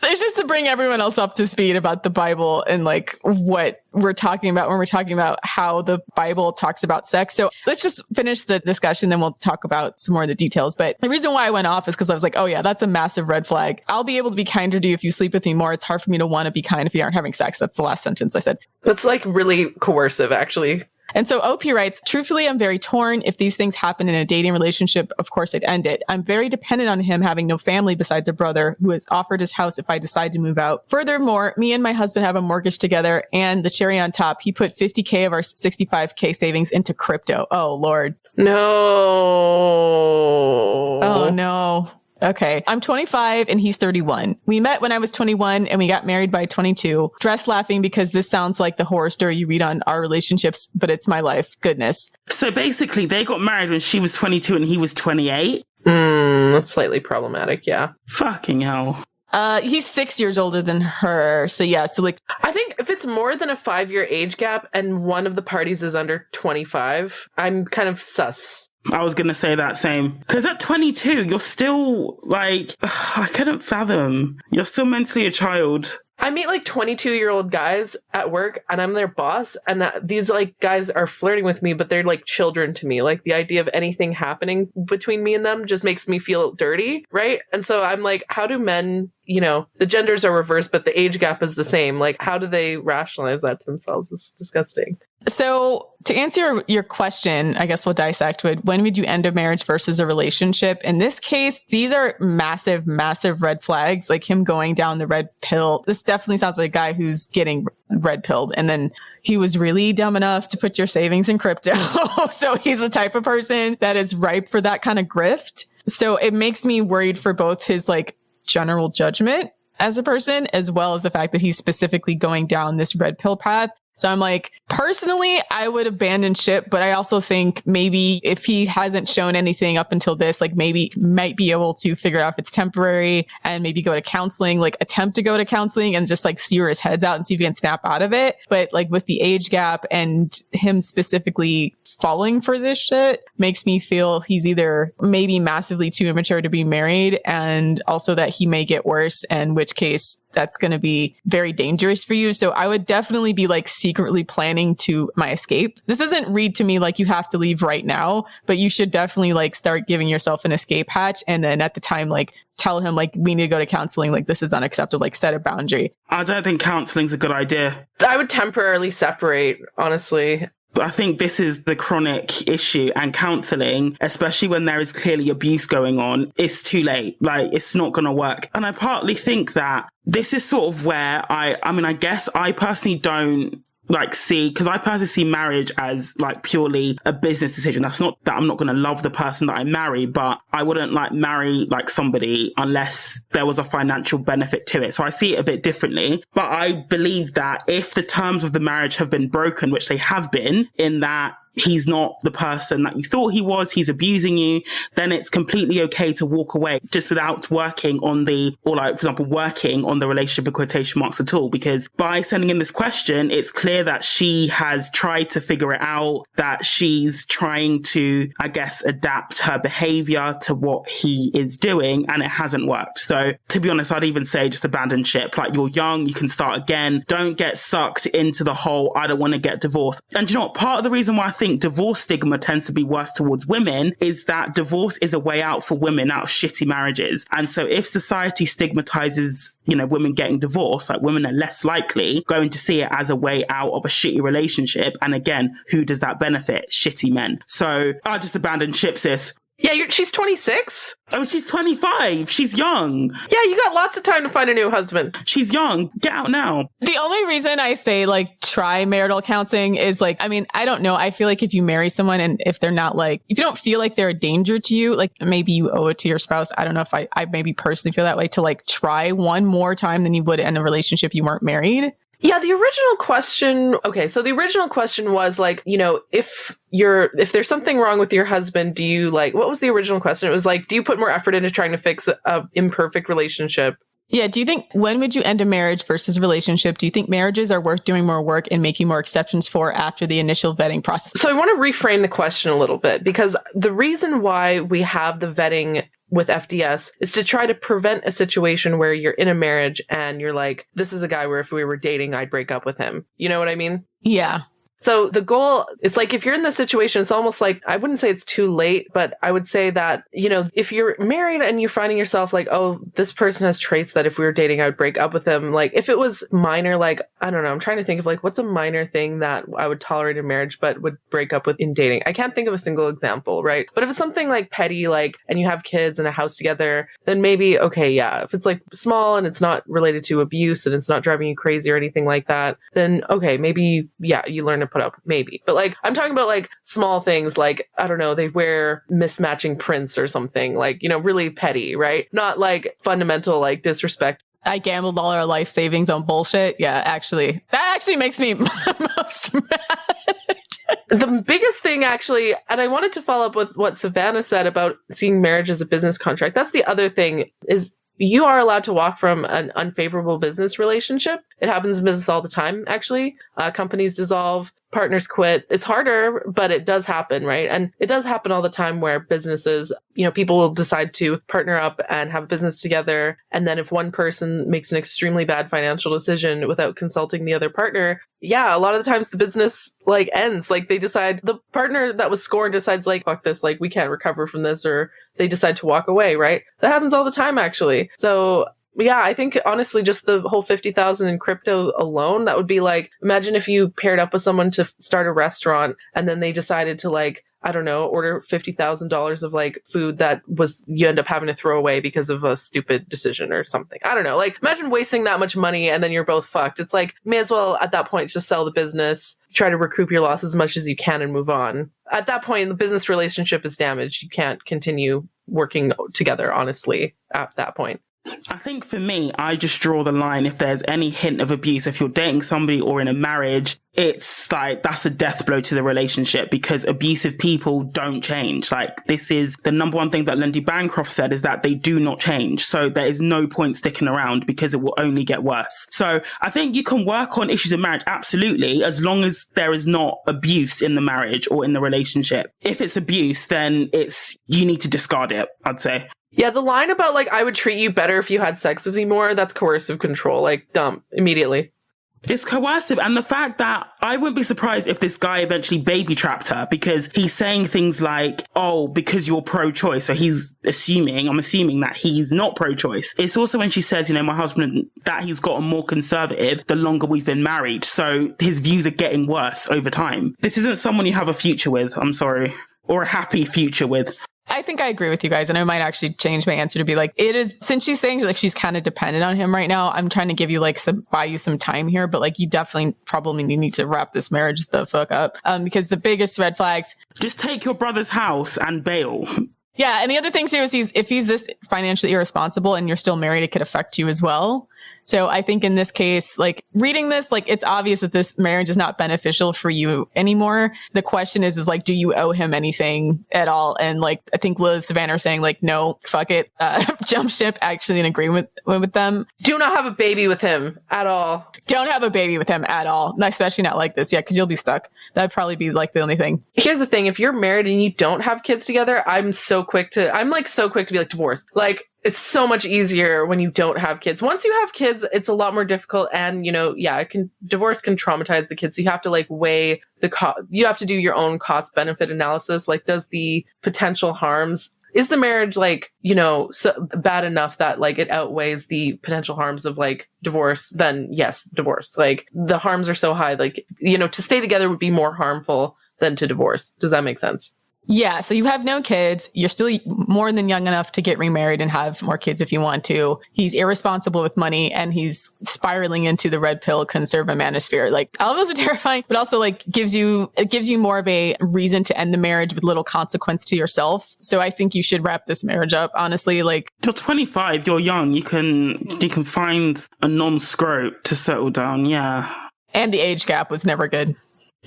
It's just to bring everyone else up to speed about the Bible and what we're talking about when we're talking about how the Bible talks about sex. So let's just finish the discussion, then we'll talk about some more of the details. But the reason why I went off is because I was like, oh yeah, that's a massive red flag. I'll be able to be kinder to you if you sleep with me more. It's hard for me to want to be kind if you aren't having sex. That's the last sentence I said. That's really coercive, actually. And so OP writes, truthfully, I'm very torn. If these things happen in a dating relationship, of course I'd end it. I'm very dependent on him having no family besides a brother who has offered his house if I decide to move out. Furthermore, me and my husband have a mortgage together, and the cherry on top, he put 50K of our 65K savings into crypto. Oh, Lord. No. Oh, no. Okay. I'm 25 and he's 31. We met when I was 21 and we got married by 22. Dress laughing because this sounds like the horror story you read on our relationships, but it's my life. Goodness. So basically they got married when she was 22 and he was 28? That's slightly problematic, yeah. Fucking hell. He's 6 years older than her. So yeah, I think if it's more than a 5-year age gap and one of the parties is under 25, I'm kind of sus. I was going to say that same. Because at 22, you're still I couldn't fathom. You're still mentally a child. I meet 22-year-old guys at work and I'm their boss. And these guys are flirting with me, but they're children to me. The idea of anything happening between me and them just makes me feel dirty. Right. And so I'm how do men, the genders are reversed, but the age gap is the same. How do they rationalize that to themselves? It's disgusting. So to answer your question, I guess we'll dissect when would you end a marriage versus a relationship? In this case, these are massive, massive red flags, him going down the red pill. This definitely sounds like a guy who's getting red pilled. And then he was really dumb enough to put your savings in crypto. So he's the type of person that is ripe for that kind of grift. So it makes me worried for both his general judgment as a person, as well as the fact that he's specifically going down this red pill path. So I'm personally, I would abandon ship, but I also think maybe if he hasn't shown anything up until this, maybe might be able to figure out if it's temporary and maybe go to counseling, attempt to go to counseling and just see where his head's out and see if he can snap out of it. But with the age gap and him specifically falling for this shit makes me feel he's either maybe massively too immature to be married and also that he may get worse, in which case that's going to be very dangerous for you. So I would definitely be secretly planning to my escape. This doesn't read to me you have to leave right now, but you should definitely start giving yourself an escape hatch. And then at the time, tell him we need to go to counseling. This is unacceptable. Set a boundary. I don't think counseling's a good idea. I would temporarily separate, honestly. I think this is the chronic issue, and counselling, especially when there is clearly abuse going on, it's too late. It's not going to work. And I partly think that this is sort of where I guess I personally don't see, because I personally see marriage as like purely a business decision. That's not that I'm not going to love the person that I marry, but I wouldn't like marry like somebody unless there was a financial benefit to it. So I see it a bit differently. But I believe that if the terms of the marriage have been broken, which they have been, in that he's not the person that you thought he was, he's abusing you, then it's completely okay to walk away just without working on for example, working on the relationship in quotation marks at all. Because by sending in this question, it's clear that she has tried to figure it out, that she's trying to, I guess, adapt her behavior to what he is doing, and it hasn't worked. So to be honest, I'd even say just abandon ship. Like, you're young, you can start again. Don't get sucked into the whole, I don't want to get divorced. And you know what? Part of the reason why I think divorce stigma tends to be worse towards women is that divorce is a way out for women out of shitty marriages. And so if society stigmatizes, women getting divorced, like, women are less likely going to see it as a way out of a shitty relationship. And again, who does that benefit? Shitty men. So I just abandon ship, sis. Yeah, she's 26. Oh, she's 25. She's young. Yeah, you got lots of time to find a new husband. She's young. Get out now. The only reason I say like try marital counseling is like, I mean, I don't know. I feel like if you marry someone and if they're not like, if you don't feel like they're a danger to you, like maybe you owe it to your spouse. I don't know if I maybe personally feel that way, to like try one more time than you would in a relationship you weren't married. Yeah, the original question. Okay, so the original question was like, if there's something wrong with your husband, do you like, what was the original question? It was like, do you put more effort into trying to fix a imperfect relationship? Yeah. Do you think, when would you end a marriage versus a relationship? Do you think marriages are worth doing more work and making more exceptions for after the initial vetting process? So I want to reframe the question a little bit, because the reason why we have the vetting with FDS is to try to prevent a situation where you're in a marriage and you're like, this is a guy where if we were dating, I'd break up with him. You know what I mean? Yeah. So the goal, it's like, if you're in this situation, it's almost like, I wouldn't say it's too late, but I would say that, if you're married and you're finding yourself like, oh, this person has traits that if we were dating, I would break up with them. Like, if it was minor, like, I don't know, I'm trying to think of like, what's a minor thing that I would tolerate in marriage, but would break up with in dating? I can't think of a single example, right? But if it's something like petty, like, and you have kids and a house together, then maybe, okay, yeah. If it's like small and it's not related to abuse and it's not driving you crazy or anything like that, then okay, maybe, yeah, you learn to put up, maybe. But like, I'm talking about like small things, like, I don't know, they wear mismatching prints or something, like, really petty, right? Not like fundamental, like disrespect. I gambled all our life savings on bullshit. Yeah, that actually makes me most mad. The biggest thing, actually, and I wanted to follow up with what Savannah said about seeing marriage as a business contract. That's the other thing, is you are allowed to walk from an unfavorable business relationship. It happens in business all the time, actually. Companies dissolve, partners quit. It's harder, but it does happen, right? And it does happen all the time where businesses, people will decide to partner up and have a business together. And then if one person makes an extremely bad financial decision without consulting the other partner, yeah, a lot of the times the business like ends. Like, they decide, the partner that was scorned decides like, fuck this, like, we can't recover from this, or they decide to walk away, right? That happens all the time, actually. So yeah, I think honestly, just the whole 50,000 in crypto alone, that would be like, imagine if you paired up with someone to start a restaurant and then they decided to like, I don't know, order $50,000 of like food that you end up having to throw away because of a stupid decision or something. I don't know. Like, imagine wasting that much money and then you're both fucked. It's like, may as well at that point just sell the business, try to recoup your loss as much as you can and move on. At that point, the business relationship is damaged. You can't continue working together, honestly, at that point. I think for me, I just draw the line if there's any hint of abuse. If you're dating somebody or in a marriage, it's like, that's a death blow to the relationship, because abusive people don't change. Like, this is the number one thing that Lindy Bancroft said, is that they do not change. So there is no point sticking around, because it will only get worse. So I think you can work on issues in marriage, absolutely, as long as there is not abuse in the marriage or in the relationship. If it's abuse, then you need to discard it, I'd say. Yeah, the line about like, I would treat you better if you had sex with me more, that's coercive control. Like, dump immediately. It's coercive. And the fact that I wouldn't be surprised if this guy eventually baby trapped her, because he's saying things like, oh, because you're pro-choice. So I'm assuming that he's not pro-choice. It's also when she says, my husband, that he's gotten more conservative the longer we've been married. So his views are getting worse over time. This isn't someone you have a future with, I'm sorry, or a happy future with. I think I agree with you guys. And I might actually change my answer to be like, it is, since she's saying like she's kind of dependent on him right now, I'm trying to give you like buy you some time here, but like you definitely probably need to wrap this marriage the fuck up. Because the biggest red flags. Just take your brother's house and bail. Yeah. And the other thing too is if he's this financially irresponsible and you're still married, it could affect you as well. So I think in this case, like reading this, like it's obvious that this marriage is not beneficial for you anymore. The question is like, do you owe him anything at all? And like, I think Liz and Savannah are saying like, no, fuck it. Jump ship, actually in agreement with them. Do not have a baby with him at all. Don't have a baby with him at all. Especially not like this. Yeah. Cause you'll be stuck. That'd probably be like the only thing. Here's the thing. If you're married and you don't have kids together, I'm so quick to be like divorced. Like, it's so much easier when you don't have kids. Once you have kids, it's a lot more difficult. And, divorce can traumatize the kids. So you have to like weigh the cost. You have to do your own cost benefit analysis. Like, does the potential harms, is the marriage like, so bad enough that like it outweighs the potential harms of like divorce? Then yes, divorce. Like the harms are so high, like, to stay together would be more harmful than to divorce. Does that make sense? Yeah. So you have no kids. You're still more than young enough to get remarried and have more kids if you want to. He's irresponsible with money and he's spiraling into the red pill conservative manosphere. Like all of those are terrifying, but also like gives you more of a reason to end the marriage with little consequence to yourself. So I think you should wrap this marriage up. Honestly, like you're 25, you're young. You can find a non-scrote to settle down. Yeah. And the age gap was never good.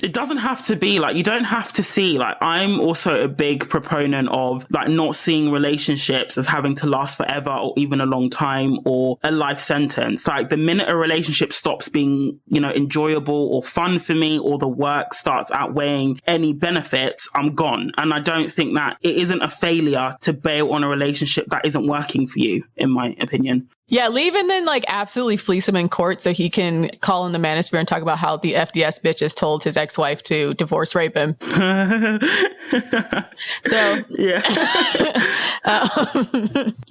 It doesn't have to be like, you don't have to see, like, I'm also a big proponent of like not seeing relationships as having to last forever or even a long time or a life sentence. Like the minute a relationship stops being, enjoyable or fun for me, or the work starts outweighing any benefits, I'm gone. And I don't think that it isn't a failure to bail on a relationship that isn't working for you, in my opinion. Yeah, leave and then like absolutely fleece him in court so he can call in the manosphere and talk about how the FDS bitch has told his ex-wife to divorce rape him. So yeah.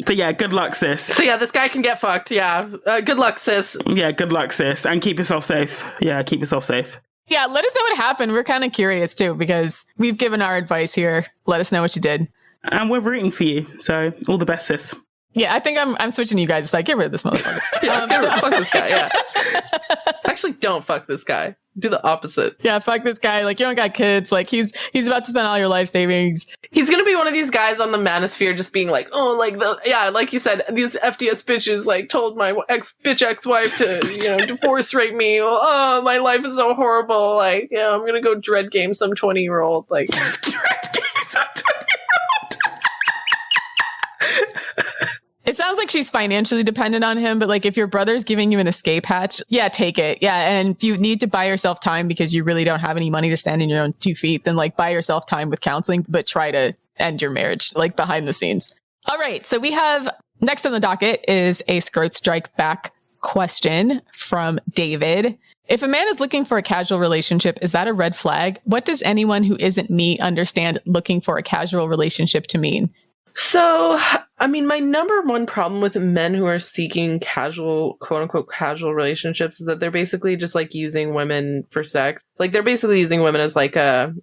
But yeah, good luck, sis. So yeah, this guy can get fucked. Yeah, good luck, sis. Yeah, good luck, sis, and keep yourself safe. Yeah, keep yourself safe. Yeah, let us know what happened. We're kind of curious too because we've given our advice here. Let us know what you did, and we're rooting for you. So all the best, sis. Yeah, I think I'm switching to you guys. It's like, get rid of this motherfucker. Fuck this guy, yeah. Actually, don't fuck this guy. Do the opposite. Yeah, fuck this guy. Like, you don't got kids. Like, he's about to spend all your life savings. He's gonna be one of these guys on the manosphere just being like, oh, like, like you said, these FDS bitches, like, told my ex-wife to, divorce rape me. Oh, my life is so horrible. Like, I'm gonna go dread game some 20-year-old. Like, dread game some 20-year-old. It sounds like she's financially dependent on him, but like if your brother's giving you an escape hatch, yeah, take it. Yeah. And if you need to buy yourself time because you really don't have any money to stand on your own 2 feet, then like buy yourself time with counseling, but try to end your marriage, like behind the scenes. All right. So we have next on the docket is a scrote strike back question from David. If a man is looking for a casual relationship, is that a red flag? What does anyone who isn't me understand looking for a casual relationship to mean? So, I mean, my number one problem with men who are seeking casual, quote unquote, casual relationships is that they're basically just like using women for sex. Like they're basically using women as like a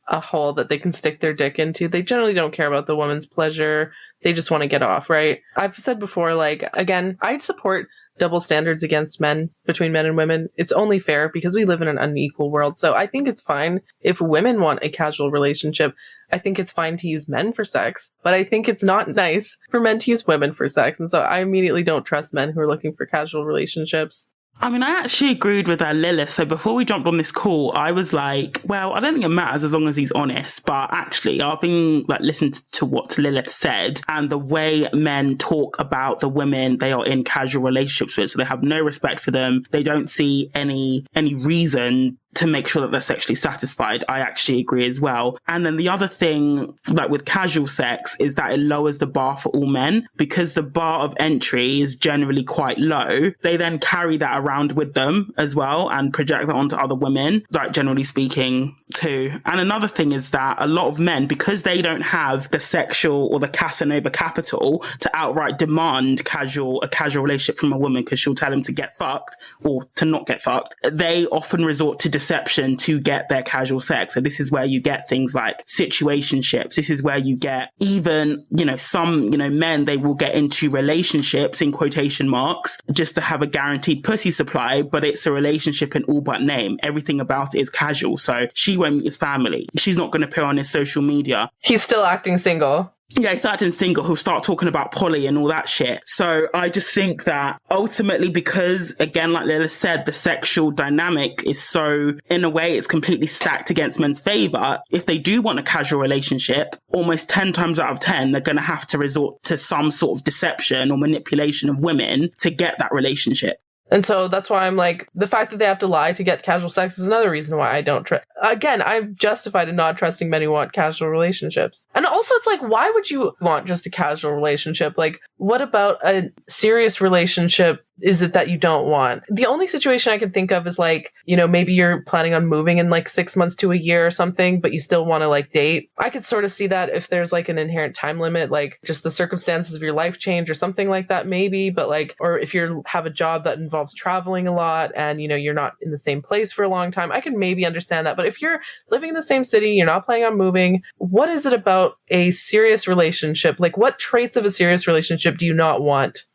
hole that they can stick their dick into. They generally don't care about the woman's pleasure. They just want to get off, right? I've said before, like, again, I support double standards against men, between men and women. It's only fair because we live in an unequal world. So I think it's fine if women want a casual relationship. I think it's fine to use men for sex, but I think it's not nice for men to use women for sex. And so I immediately don't trust men who are looking for casual relationships. I mean, I actually agreed with Lilith. So before we jumped on this call, I was like, well, I don't think it matters as long as he's honest. But actually, I've been like listening to what Lilith said and the way men talk about the women they are in casual relationships with. So they have no respect for them. They don't see any reason to make sure that they're sexually satisfied. I actually agree as well. And then the other thing, like with casual sex, is that it lowers the bar for all men because the bar of entry is generally quite low. They then carry that around with them as well and project that onto other women, like generally speaking too. And another thing is that a lot of men, because they don't have the sexual or the Casanova capital to outright demand a casual relationship from a woman because she'll tell them to get fucked or to not get fucked, they often resort to deception to get their casual sex. So this is where you get things like situationships. This is where you get even, some, men, they will get into relationships in quotation marks just to have a guaranteed pussy supply, but it's a relationship in all but name. Everything about it is casual. So she won't meet his family. She's not going to appear on his social media. He's still acting single. Yeah, he's acting single. He'll start talking about poly and all that shit. So I just think that ultimately, because again, like Lila said, the sexual dynamic is so, in a way, it's completely stacked against men's favor. If they do want a casual relationship, almost 10 times out of 10, they're going to have to resort to some sort of deception or manipulation of women to get that relationship. And so that's why I'm like, the fact that they have to lie to get casual sex is another reason why I don't trust. Again, I'm justified in not trusting men who want casual relationships. And also, it's like, why would you want just a casual relationship? Like, what about a serious relationship is it that you don't want? The only situation I can think of is like, maybe you're planning on moving in like 6 months to a year or something, but you still want to like date. I could sort of see that if there's like an inherent time limit, like just the circumstances of your life change or something like that, maybe. But like, or if you have a job that involves traveling a lot and, you're not in the same place for a long time, I can maybe understand that. But if you're living in the same city, you're not planning on moving, what is it about a serious relationship? Like, what traits of a serious relationship do you not want?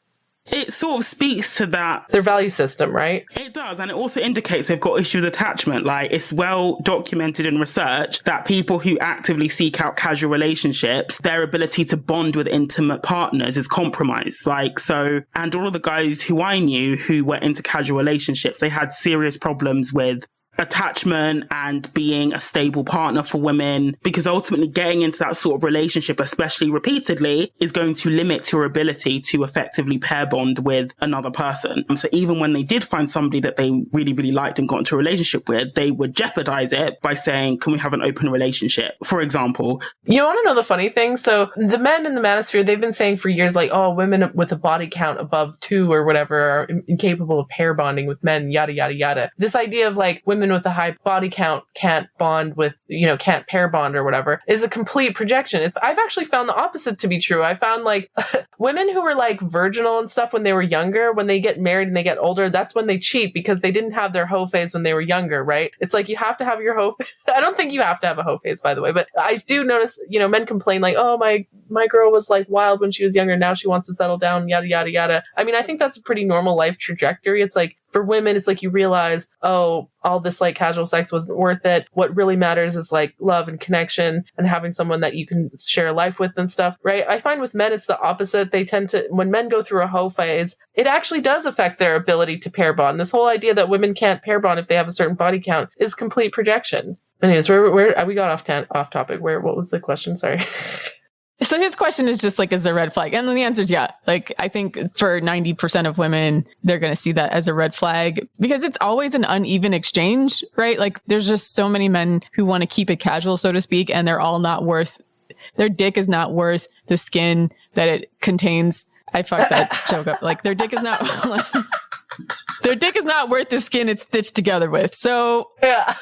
It sort of speaks to that. Their value system, right? It does. And it also indicates they've got issues with attachment. Like, it's well documented in research that people who actively seek out casual relationships, their ability to bond with intimate partners is compromised. Like, so, and all of the guys who I knew who were into casual relationships, they had serious problems with attachment and being a stable partner for women, because ultimately getting into that sort of relationship, especially repeatedly, is going to limit your ability to effectively pair bond with another person. And so even when they did find somebody that they really, really liked and got into a relationship with, they would jeopardize it by saying, can we have an open relationship? For example. You want to know the funny thing? So the men in the manosphere, they've been saying for years, like, oh, women with a body count above 2 or whatever are incapable of pair bonding with men, yada, yada, yada. This idea of like women with a high body count can't bond with, can't pair bond or whatever is a complete projection. I've actually found the opposite to be true. I found like women who were like virginal and stuff when they were younger, when they get married and they get older, that's when they cheat because they didn't have their hoe phase when they were younger, right? It's like you have to have your hoe phase. I don't think you have to have a hoe phase, by the way, but I do notice, men complain like, oh, my girl was like wild when she was younger. Now she wants to settle down, yada, yada, yada. I mean, I think that's a pretty normal life trajectory. It's like, for women, it's like you realize, oh, all this like casual sex wasn't worth it. What really matters is like love and connection and having someone that you can share life with and stuff, right? I find with men, it's the opposite. They tend to, when men go through a hoe phase, it actually does affect their ability to pair bond. This whole idea that women can't pair bond if they have a certain body count is complete projection. Anyways, where we got off topic. What was the question? Sorry. So his question is just like, is a red flag? And then the answer is yeah. Like, I think for 90% of women, they're going to see that as a red flag because it's always an uneven exchange, right? Like, there's just so many men who want to keep it casual, so to speak, and they're all not worth, their dick is not worth the skin that it contains. I fucked that joke up. Like, their dick is not, their dick is not worth the skin it's stitched together with. So, yeah.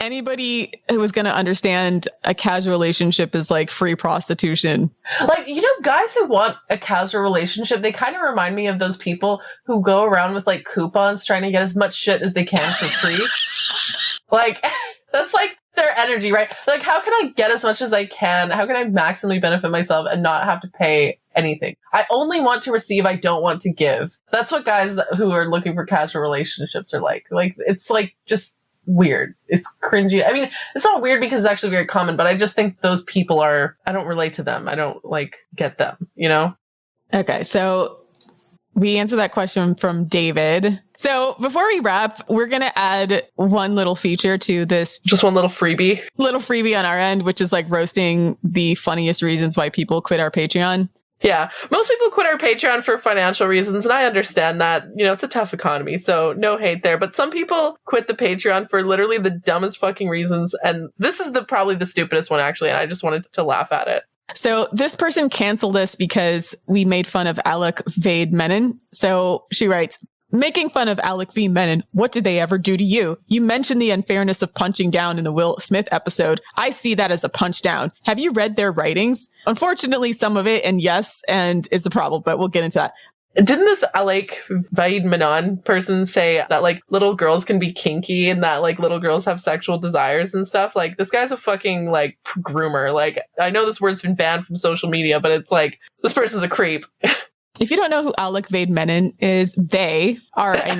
Anybody who is going to understand a casual relationship is like free prostitution. Like, guys who want a casual relationship, they kind of remind me of those people who go around with like coupons trying to get as much shit as they can for free. Like, that's like their energy, right? Like, how can I get as much as I can? How can I maximally benefit myself and not have to pay anything? I only want to receive. I don't want to give. That's what guys who are looking for casual relationships are like. Like, it's like just weird. It's cringy. I mean, it's not weird because it's actually very common, but I just think those people I don't relate to them. I don't like get them, Okay. So we answered that question from David. So before we wrap, we're going to add one little feature to this. Just one little freebie. Little freebie on our end, which is like roasting the funniest reasons why people quit our Patreon. Yeah, most people quit our Patreon for financial reasons, and I understand that. It's a tough economy, so no hate there. But some people quit the Patreon for literally the dumbest fucking reasons, and this is probably the stupidest one, actually, and I just wanted to laugh at it. So this person canceled us because we made fun of Alec Vade Menon. So she writes, making fun of Alec V. Menon, what did they ever do to you? You mentioned the unfairness of punching down in the Will Smith episode. I see that as a punch down. Have you read their writings? Unfortunately, some of it, and yes, and it's a problem, but we'll get into that. Didn't this Alec Vaid-Manon person say that like little girls can be kinky and that like little girls have sexual desires and stuff? Like this guy's a fucking like groomer. Like I know this word's been banned from social media, but it's like this person's a creep. If you don't know who Alec Vaid-Manon is, they are a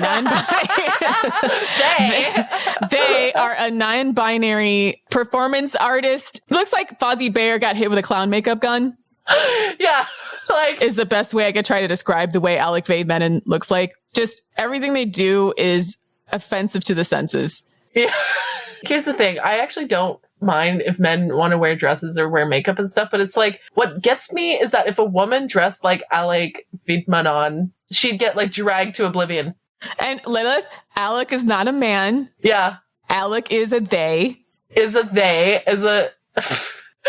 they are a non-binary performance artist. Looks like Fozzy Bear got hit with a clown makeup gun. Yeah, like is the best way I could try to describe the way Alec Vaid-Manon looks like. Just everything they do is offensive to the senses. Yeah. Here's the thing. I actually don't mind if men want to wear dresses or wear makeup and stuff, but it's like what gets me is that if a woman dressed like Alec Vaid-Manon, she'd get like dragged to oblivion. And Lilith, Alec is not a man. Yeah. Alec is a they.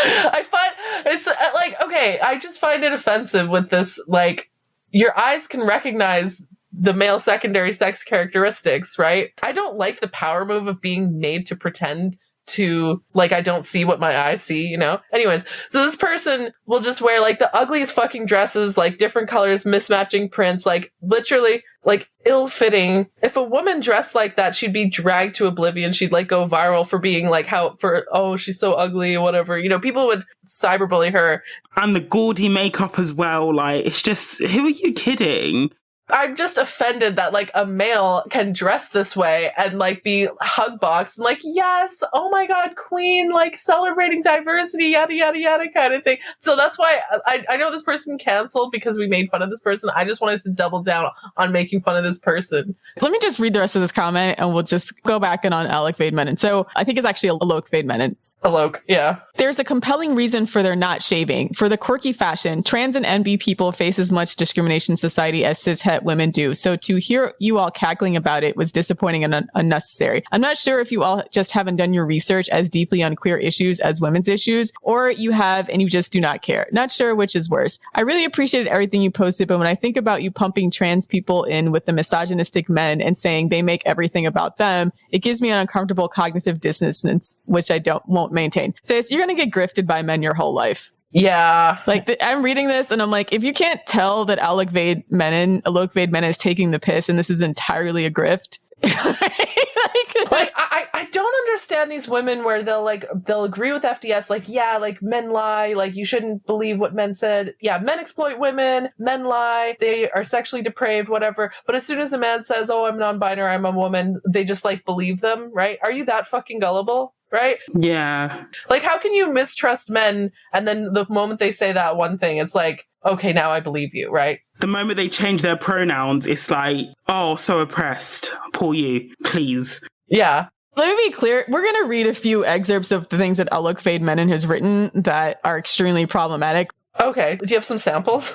I find it's like, okay, I just find it offensive with this, like, your eyes can recognize the male secondary sex characteristics, right? I don't like the power move of being made to pretend to, like, I don't see what my eyes see, you know? Anyways, so this person will just wear, like, the ugliest fucking dresses, like, different colors, mismatching prints, like, literally, like, ill-fitting. If a woman dressed like that, she'd be dragged to oblivion. She'd, like, go viral for being, like, oh, she's so ugly, or whatever. You know, people would cyberbully her. And the gaudy makeup as well, like, it's just, who are you kidding? I'm just offended that like a male can dress this way and like be hug boxed and like, yes, oh my God, queen, like celebrating diversity, yada, yada, yada kind of thing. So that's why I know this person canceled because we made fun of this person. I just wanted to double down on making fun of this person. Let me just read the rest of this comment and we'll just go back in on Alec Vaid-Manon. So I think it's actually Alok Vaid-Manon. Alok, yeah. There's a compelling reason for their not shaving. For the quirky fashion, trans and NB people face as much discrimination in society as cis-het women do. So to hear you all cackling about it was disappointing and unnecessary. I'm not sure if you all just haven't done your research as deeply on queer issues as women's issues, or you have and you just do not care. Not sure which is worse. I really appreciated everything you posted, but when I think about you pumping trans people in with the misogynistic men and saying they make everything about them, it gives me an uncomfortable cognitive dissonance, which I won't maintain. Says you're going to get grifted by men your whole life. Yeah. Like I'm reading this and I'm like, if you can't tell that Alok Vaid-Manon is taking the piss and this is entirely a grift. I don't understand these women where they'll agree with FDS, like, yeah, like men lie, like you shouldn't believe what men said. Yeah, men exploit women, men lie, they are sexually depraved, whatever. But as soon as a man says, oh, I'm non-binary, I'm a woman, they just like believe them, right? Are you that fucking gullible? Right? Yeah. Like, how can you mistrust men and then the moment they say that one thing, it's like, okay, now I believe you, right? The moment they change their pronouns, it's like, oh, so oppressed. Poor you, please. Yeah. Let me be clear. We're going to read a few excerpts of the things that Alok Vaid-Manon has written that are extremely problematic. Okay. Do you have some samples?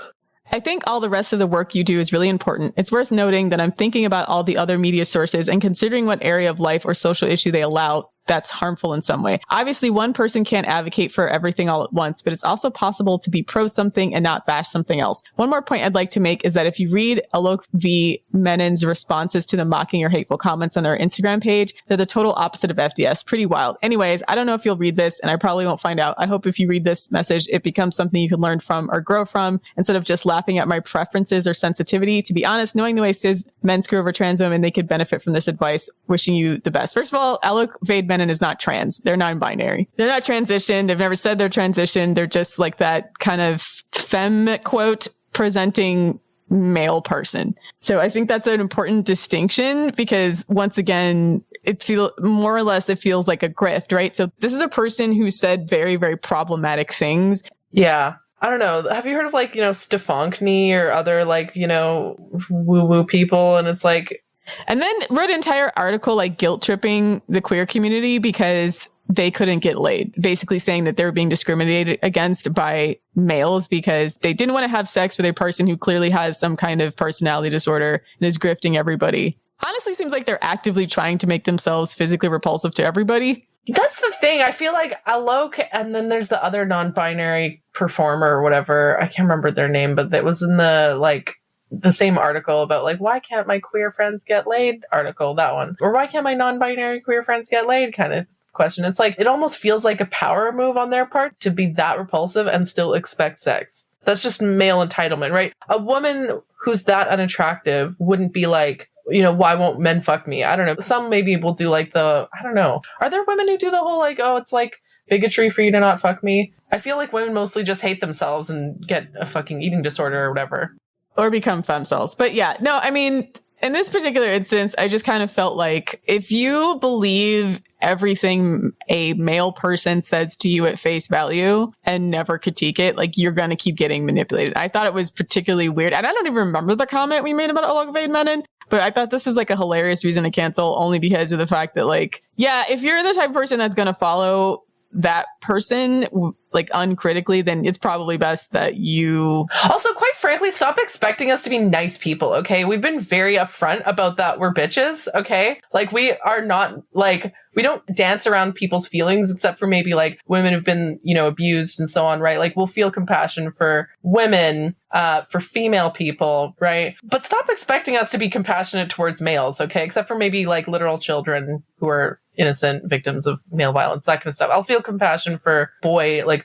I think all the rest of the work you do is really important. It's worth noting that I'm thinking about all the other media sources and considering what area of life or social issue they allow that's harmful in some way. Obviously, one person can't advocate for everything all at once, but it's also possible to be pro something and not bash something else. One more point I'd like to make is that if you read Alok V. Menon's responses to the mocking or hateful comments on their Instagram page, they're the total opposite of FDS. Pretty wild. Anyways, I don't know if you'll read this, and I probably won't find out. I hope if you read this message, it becomes something you can learn from or grow from instead of just laughing at my preferences or sensitivity. To be honest, knowing the way cis men screw over trans women, they could benefit from this advice. Wishing you the best. First of all, Alok Vaid-Manon is not trans. They're non-binary. They're not transitioned. They've never said they're transitioned. They're just like that kind of femme quote presenting male person. So I think that's an important distinction because once again, it feels like a grift, right? So this is a person who said very, very problematic things. Yeah. I don't know. Have you heard of like, Stefankny or other like, woo-woo people? And it's like, and then wrote an entire article like guilt tripping the queer community because they couldn't get laid, basically saying that they're being discriminated against by males because they didn't want to have sex with a person who clearly has some kind of personality disorder and is grifting everybody. Honestly, seems like they're actively trying to make themselves physically repulsive to everybody. That's the thing. I feel like Alok, and then there's the other non-binary performer or whatever. I can't remember their name, but that was in the same article about like, why can't my queer friends get laid article, that one. Or why can't my non-binary queer friends get laid kind of question. It's like, it almost feels like a power move on their part to be that repulsive and still expect sex. That's just male entitlement, right? A woman who's that unattractive wouldn't be like, why won't men fuck me? I don't know. Some maybe will do like I don't know. Are there women who do the whole like, oh, it's like bigotry for you to not fuck me? I feel like women mostly just hate themselves and get a fucking eating disorder or whatever. Or become femcells. But yeah, no, I mean, in this particular instance, I just kind of felt like if you believe everything a male person says to you at face value and never critique it, like you're going to keep getting manipulated. I thought it was particularly weird. And I don't even remember the comment we made about Ologvade Menon, but I thought this was like a hilarious reason to cancel only because of the fact that like, yeah, if you're the type of person that's going to follow that person like uncritically, then it's probably best that you also, quite frankly, stop expecting us to be nice people. Okay, we've been very upfront about that we're bitches. Okay, like we are not like, we don't dance around people's feelings except for maybe like women who've been abused and so on, right? Like we'll feel compassion for women, for female people, right? But stop expecting us to be compassionate towards males. Okay, except for maybe like literal children who are innocent victims of male violence, that kind of stuff. I'll feel compassion for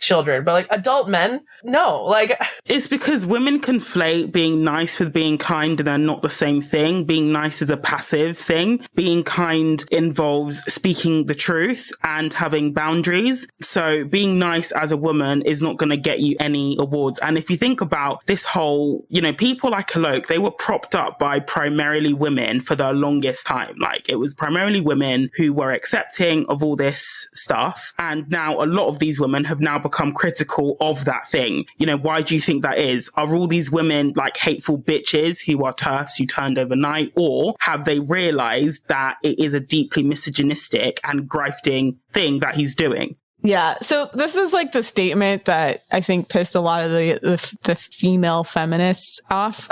children, but like adult men, no. Like, it's because women conflate being nice with being kind, and they're not the same thing. Being nice is a passive thing. Being kind involves speaking the truth and having boundaries. So being nice as a woman is not going to get you any awards. And if you think about this whole, people like Alok, they were propped up by primarily women for the longest time. Like it was primarily women who were accepting of all this stuff. And now a lot of these women have now become critical of that thing. Why do you think that is? Are all these women like hateful bitches who are TERFs who turned overnight? Or have they realized that it is a deeply misogynistic and grifting thing that he's doing? Yeah. So this is like the statement that I think pissed a lot of the female feminists off,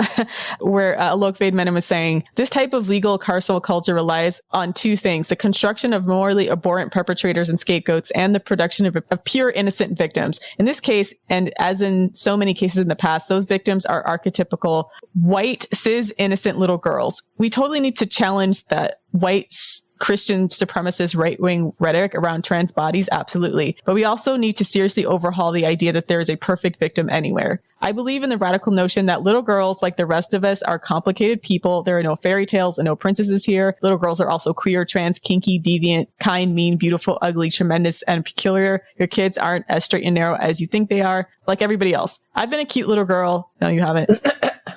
where Ologvade Menon was saying, this type of legal carceral culture relies on two things: the construction of morally abhorrent perpetrators and scapegoats, and the production of pure innocent victims. In this case, and as in so many cases in the past, those victims are archetypical white, cis, innocent little girls. We totally need to challenge that white Christian supremacist right-wing rhetoric around trans bodies, absolutely. But we also need to seriously overhaul the idea that there is a perfect victim anywhere. I believe in the radical notion that little girls, like the rest of us, are complicated people. There are no fairy tales and no princesses here. Little girls are also queer, trans, kinky, deviant, kind, mean, beautiful, ugly, tremendous, and peculiar. Your kids aren't as straight and narrow as you think they are, like everybody else. I've been a cute little girl. No, you haven't.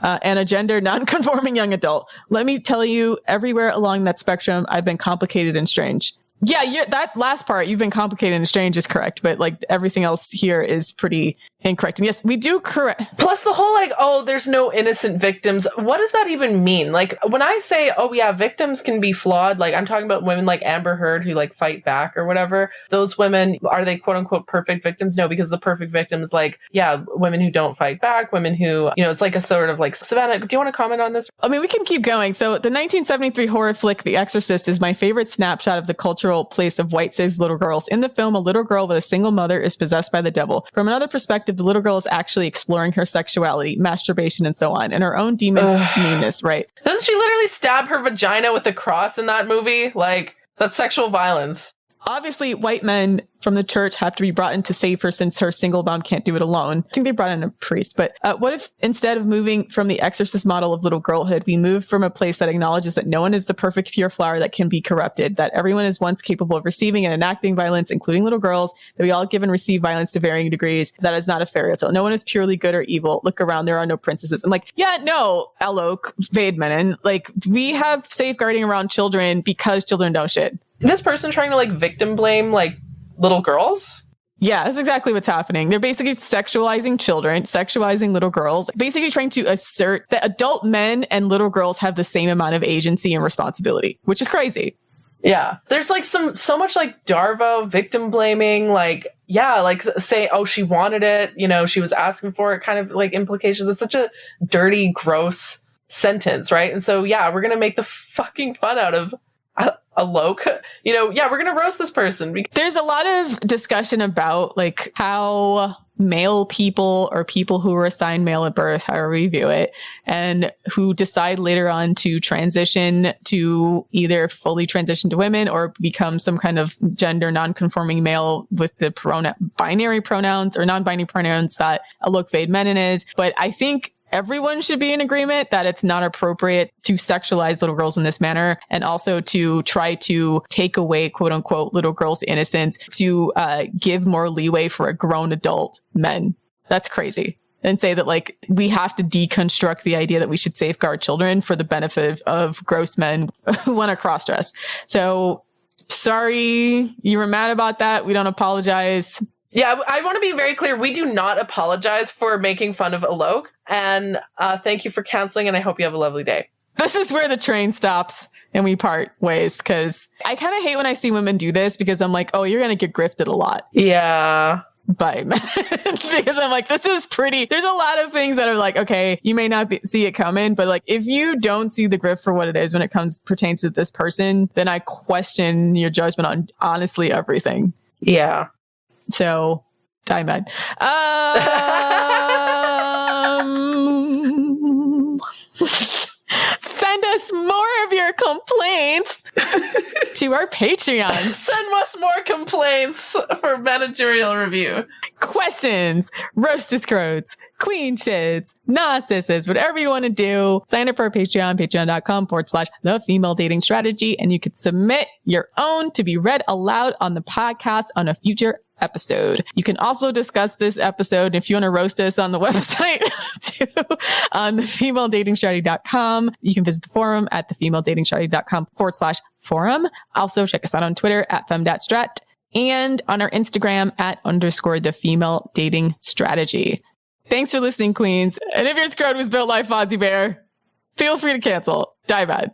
And a gender non-conforming young adult. Let me tell you, everywhere along that spectrum, I've been complicated and strange. Yeah, that last part, you've been complicated and strange, is correct, but like everything else here is pretty incorrect. And yes, we do correct. Plus the whole like, oh, there's no innocent victims. What does that even mean? Like when I say, oh yeah, victims can be flawed, like I'm talking about women like Amber Heard who like fight back or whatever. Those women, are they quote unquote perfect victims? No, because the perfect victims, like, yeah, women who don't fight back, women who, it's like a sort of like, Savannah, do you want to comment on this? I mean, we can keep going. So the 1973 horror flick, The Exorcist, is my favorite snapshot of the cultural place of white cis little girls. In the film, a little girl with a single mother is possessed by the devil. From another perspective, the little girl is actually exploring her sexuality, masturbation, and so on, and her own demons' meanness, right? Doesn't she literally stab her vagina with a cross in that movie? Like, that's sexual violence. Obviously, white men from the church have to be brought in to save her since her single mom can't do it alone. I think they brought in a priest. But what if instead of moving from the Exorcist model of little girlhood, we move from a place that acknowledges that no one is the perfect pure flower that can be corrupted, that everyone is once capable of receiving and enacting violence, including little girls, that we all give and receive violence to varying degrees, that is not a fairy tale. No one is purely good or evil. Look around, there are no princesses. I'm like, yeah, no, Ologvade Menon. Like, we have safeguarding around children because children don't shit. This person trying to like victim blame like little girls? Yeah, that's exactly what's happening. They're basically sexualizing children, sexualizing little girls, basically trying to assert that adult men and little girls have the same amount of agency and responsibility, which is crazy. Yeah. There's like so much like Darvo victim blaming, like, yeah, like say, oh, she wanted it, she was asking for it, kind of like implications. It's such a dirty, gross sentence, right? And so, yeah, we're going to make the fucking fun out of Alok, yeah, we're gonna roast this person. There's a lot of discussion about like how male people or people who were assigned male at birth, however we view it, and who decide later on to transition to either fully transition to women or become some kind of gender non-conforming male with the binary pronouns or non-binary pronouns that Ologvade Menon is. But I think everyone should be in agreement that it's not appropriate to sexualize little girls in this manner, and also to try to take away, quote unquote, little girls' innocence to give more leeway for grown adult men. That's crazy. And say that like we have to deconstruct the idea that we should safeguard children for the benefit of gross men who want to cross dress. So sorry, you were mad about that. We don't apologize. Yeah, I want to be very clear. We do not apologize for making fun of Alok. And thank you for canceling. And I hope you have a lovely day. This is where the train stops and we part ways, because I kind of hate when I see women do this, because I'm like, oh, you're going to get grifted a lot. Yeah. By men. Because I'm like, this is pretty. There's a lot of things that are like, okay, you may not see it coming, but like if you don't see the grift for what it is when it pertains to this person, then I question your judgment on honestly everything. Yeah. So, die med. Send us more of your complaints to our Patreon. Send us more complaints for managerial review. Questions, roasted scrotes, queen shits, narcissists, whatever you want to do. Sign up for our Patreon, patreon.com/the female dating strategy. And you can submit your own to be read aloud on the podcast on a future episode. You can also discuss this episode if you want to roast us on the website too, on thefemaledatingstrategy.com. You can visit the forum at thefemaledatingstrategy.com/forum. Also check us out on Twitter at femdatstrat and on our Instagram at _the female dating strategy. Thanks for listening, queens. And if your scrot was built like Fozzy Bear, feel free to cancel. Die bad.